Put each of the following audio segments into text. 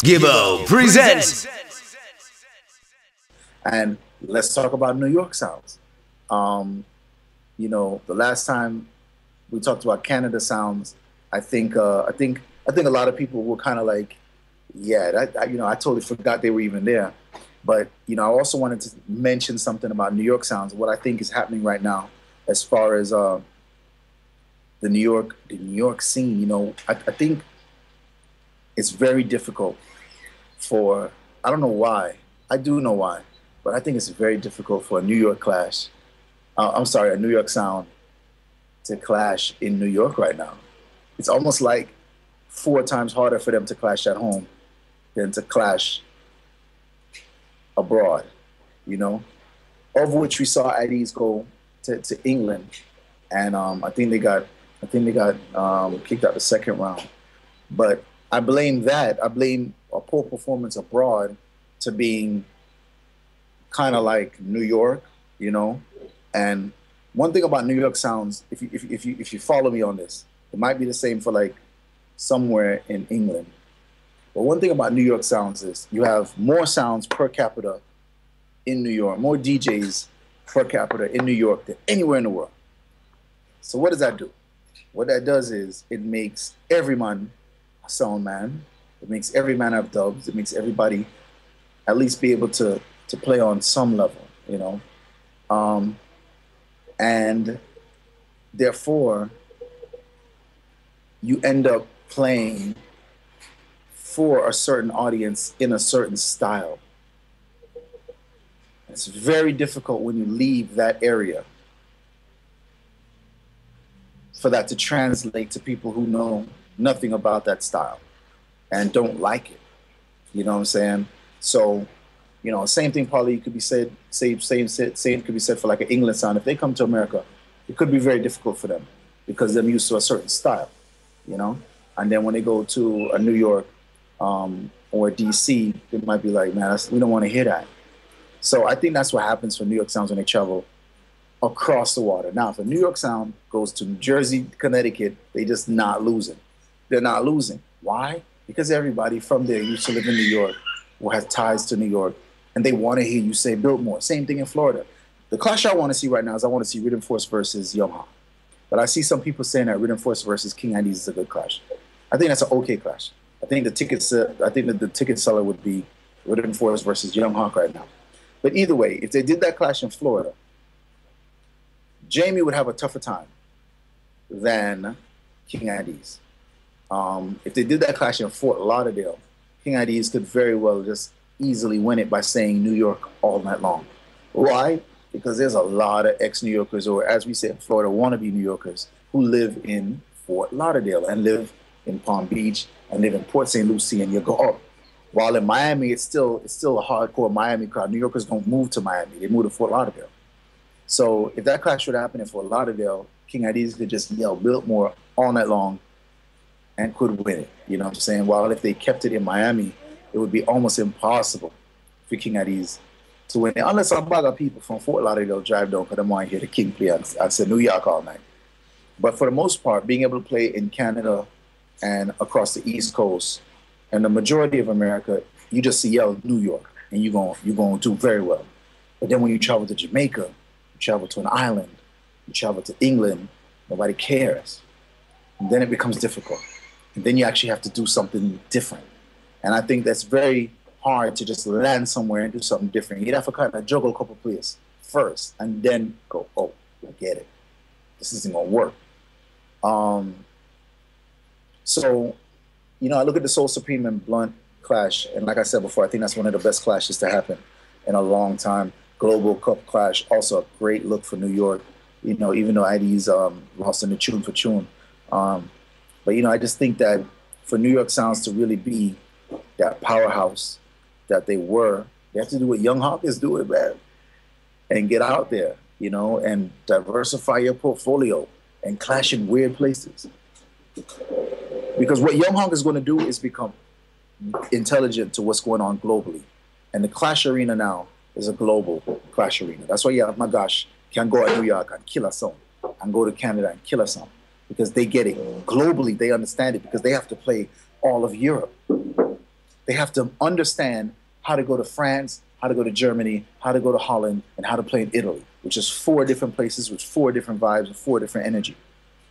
Gibbo presents. And let's talk about New York sounds. The last time we talked about Canada sounds, I think a lot of people were kind of like, yeah, I totally forgot they were even there. But I also wanted to mention something about New York sounds. What I think is happening right now, as far as the New York scene. I think it's very difficult for, I don't know why, I do know why, but I think it's very difficult for a New York clash, a New York sound to clash in New York right now. It's almost like 4 times harder for them to clash at home than to clash abroad, of which we saw IDs go to England, and I think they got kicked out the second round. But I blame a poor performance abroad to being kind of like New York, And one thing about New York sounds, if you follow me on this, it might be the same for like somewhere in England. But one thing about New York sounds is you have more sounds per capita in New York, more DJs per capita in New York than anywhere in the world. So what does that do? What that does is it makes every man a sound man. It makes every man have dubs. It makes everybody at least be able to play on some level, and therefore you end up playing for a certain audience in a certain style. It's very difficult when you leave that area for that to translate to people who know nothing about that style and don't like it. You know what I'm saying? So, same thing probably could be said, same could be said for like an England sound. If they come to America, it could be very difficult for them because they're used to a certain style, And then when they go to a New York or DC, they might be like, man, we don't want to hear that. So I think that's what happens for New York sounds when they travel across the water. Now, if a New York sound goes to New Jersey, Connecticut, they just not losing. They're not losing. Why? Because everybody from there used to live in New York or has ties to New York, and they want to hear you say Biltmore. Same thing in Florida. The clash I want to see right now is I want to see Rhythm Force versus Yamaha. But I see some people saying that Rhythm Force versus King IDs is a good clash. I think that's an okay clash. I think that the ticket seller would be Rhythm Force versus Young Hawk right now. But either way, if they did that clash in Florida, Jamie would have a tougher time than King IDs. If they did that clash in Fort Lauderdale, King IDs could very well just easily win it by saying New York all night long. Why? Because there's a lot of ex-New Yorkers, or as we say in Florida, wannabe New Yorkers, who live in Fort Lauderdale and live in Palm Beach and live in Port St. Lucie, and you go up. While in Miami, it's still a hardcore Miami crowd. New Yorkers don't move to Miami; they move to Fort Lauderdale. So if that clash would happen in Fort Lauderdale, King IDs could just yell Biltmore all night long and could win it. You know what I'm saying? While if they kept it in Miami, it would be almost impossible for King IDs to win it. Unless some bugger people from Fort Lauderdale drive down because they want to hear the King play and say New York all night. But for the most part, being able to play in Canada and across the East Coast and the majority of America, you just see yell New York and you're going to do very well. But then when you travel to Jamaica, you travel to an island, you travel to England, nobody cares. And then it becomes difficult. And then you actually have to do something different. And I think that's very hard to just land somewhere and do something different. You'd have to kind of juggle a couple places first and then go, oh, I get it. This isn't going to work. So, I look at the Soul Supreme and Blunt clash. And like I said before, I think that's one of the best clashes to happen in a long time. Global Cup clash, also a great look for New York. Even though ID's lost in the tune for tune. But, I just think that for New York sounds to really be that powerhouse that they were, they have to do what Young Hawk is doing, man, and get out there, and diversify your portfolio and clash in weird places. Because what Young Hawk is going to do is become intelligent to what's going on globally. And the clash arena now is a global clash arena. That's why, my gosh, can go to New York and kill a song and go to Canada and kill a song. Because they get it. Globally, they understand it because they have to play all of Europe. They have to understand how to go to France, how to go to Germany, how to go to Holland, and how to play in Italy, which is 4 different places with 4 different vibes and 4 different energy,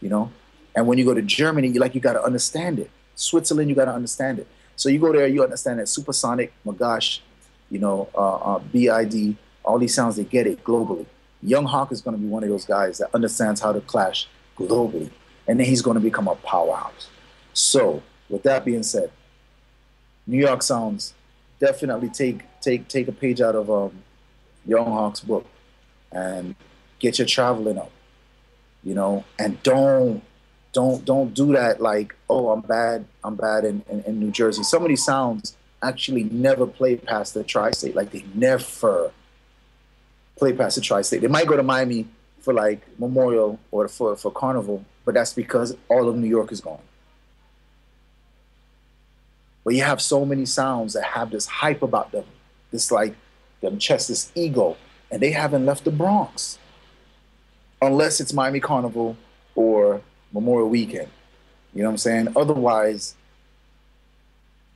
you know? And when you go to Germany, you got to understand it. Switzerland, you got to understand it. So you go there, you understand that supersonic, Magash, BID, all these sounds, they get it globally. Young Hawk is going to be one of those guys that understands how to clash globally. And then he's going to become a powerhouse. So with that being said, New York sounds, definitely take a page out of Young Hawk's book and get your traveling up, and don't do that like, oh, I'm bad in New Jersey. Some of these sounds actually never play past the tri-state. Like, they never play past the tri-state. They might go to Miami for like Memorial or for Carnival, but that's because all of New York is gone. But you have so many sounds that have this hype about them, this like them chest, this ego, and they haven't left the Bronx unless it's Miami Carnival or Memorial Weekend. You know what I'm saying? Otherwise,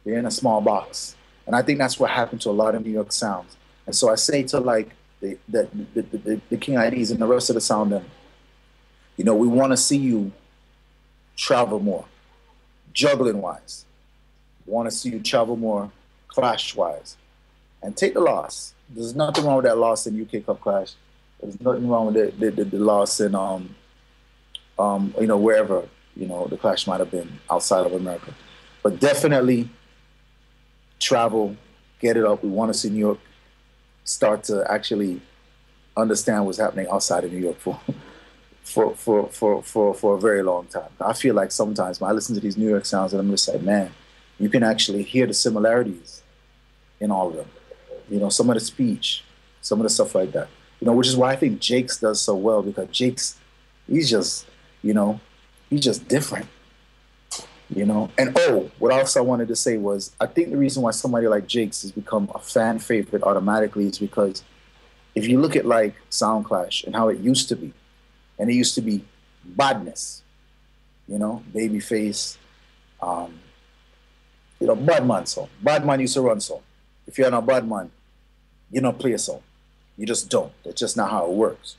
they're in a small box. And I think that's what happened to a lot of New York sounds. And so I say to like the King IDs and the rest of the sound, them, we want to see you travel more, juggling wise. We want to see you travel more, clash wise, and take the loss. There's nothing wrong with that loss in UK Cup Clash. There's nothing wrong with the loss in wherever the clash might have been outside of America. But definitely travel, get it up. We want to see New York start to actually understand what's happening outside of New York for a very long time. I feel like sometimes when I listen to these New York sounds, and I'm just like, man, you can actually hear the similarities in all of them. Some of the speech, some of the stuff like that. Which is why I think Jakes does so well, because Jakes, he's just different. And what else I wanted to say was, I think the reason why somebody like Jakes has become a fan favorite automatically is because if you look at like Sound Clash and how it used to be, and it used to be badness, Babyface, Badman song. Badman used to run song. If you're not Badman, you don't play a song. You just don't. That's just not how it works.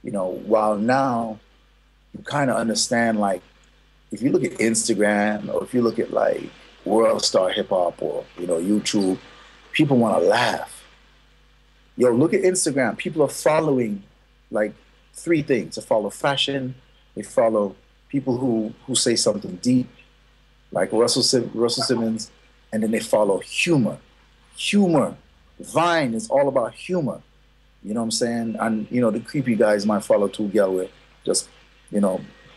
While now you kind of understand, like, if you look at Instagram or if you look at like World Star Hip Hop or, YouTube, people want to laugh. Look at Instagram. People are following like 3 things. They follow fashion. They follow people who say something deep, like Russell Simmons, and then they follow humor. Humor. Vine is all about humor. You know what I'm saying? And, the creepy guys might follow 2 gal with just,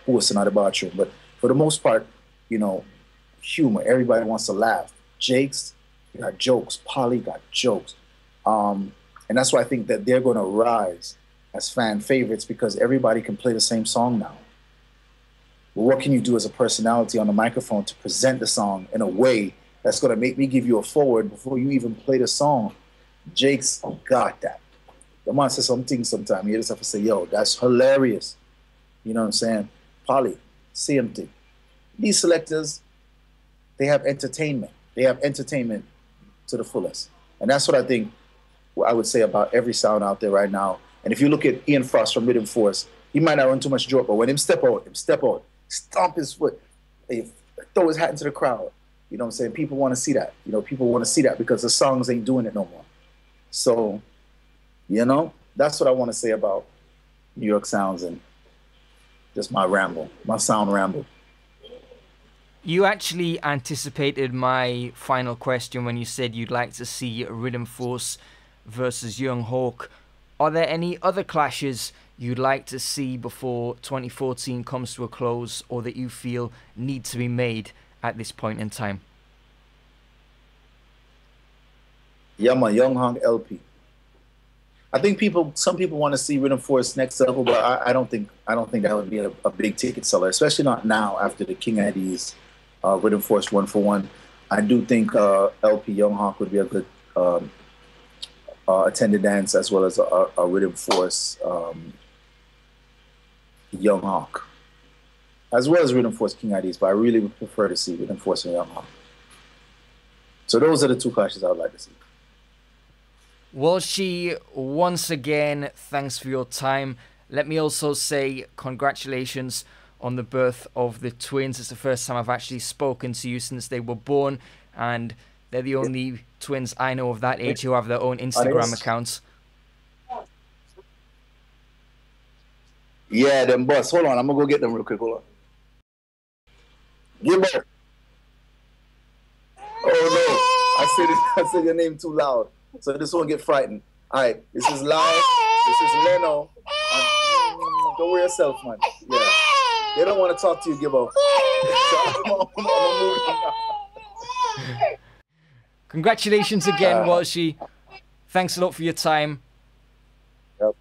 posting out the bathroom. But for the most part, humor. Everybody wants to laugh. Jakes, you got jokes. Polly got jokes. And that's why I think that they're going to rise as fan favorites, because everybody can play the same song now. Well, what can you do as a personality on the microphone to present the song in a way that's going to make me give you a forward before you even play the song? Jakes got that. The man says something sometime. You just have to say, yo, that's hilarious. You know what I'm saying? Polly, same thing. These selectors, they have entertainment. They have entertainment to the fullest. And that's what I think I would say about every sound out there right now. And if you look at Ian Frost from Rhythm Force, he might not run too much joke, but when him step out, stomp his foot, throw his hat into the crowd. You know what I'm saying? People want to see that. People want to see that because the songs ain't doing it no more. So, that's what I want to say about New York sounds and just my sound ramble. You actually anticipated my final question when you said you'd like to see Rhythm Force versus Young Hawk. Are there any other clashes you'd like to see before 2014 comes to a close, or that you feel need to be made at this point in time? Yeah, my Young Hawk LP. I think some people want to see Rhythm Force next level, but I don't think that would be a big ticket seller, especially not now after the King ID's Rhythm Force 1-for-1. I do think LP Young Hawk would be a good attended dance, as well as a Rhythm Force Young Hawk, as well as Rhythm Force King IDs. But I really would prefer to see Rhythm Force and Young Hawk. So those are the two clashes I would like to see. Walshy, once again, thanks for your time. Let me also say congratulations on the birth of the twins. It's the first time I've actually spoken to you since they were born, and they're the only twins I know of that age who have their own Instagram accounts. Yeah, them boss. Hold on, I'm gonna go get them real quick. Hold on. Gibbo. Oh no, I said your name too loud, so this won't get frightened. All right, this is loud. This is Leno. Don't worry yourself, man. Yeah, they don't want to talk to you, Gibbo. Congratulations again, Walshy. Thanks a lot for your time. Yep.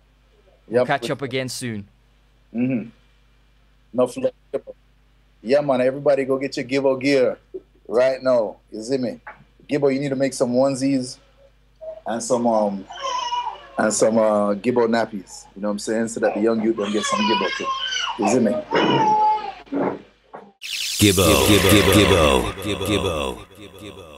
We'll catch up again soon. No, yeah, man. Everybody, go get your Gibbo gear right now. You see me? Gibbo, you need to make some onesies and some Gibbo nappies. You know what I'm saying? So that the young youth don't get some Gibbo too. You see me? Gibbo, Gibbo, Gibbo, Gibbo, Gibbo, Gibbo.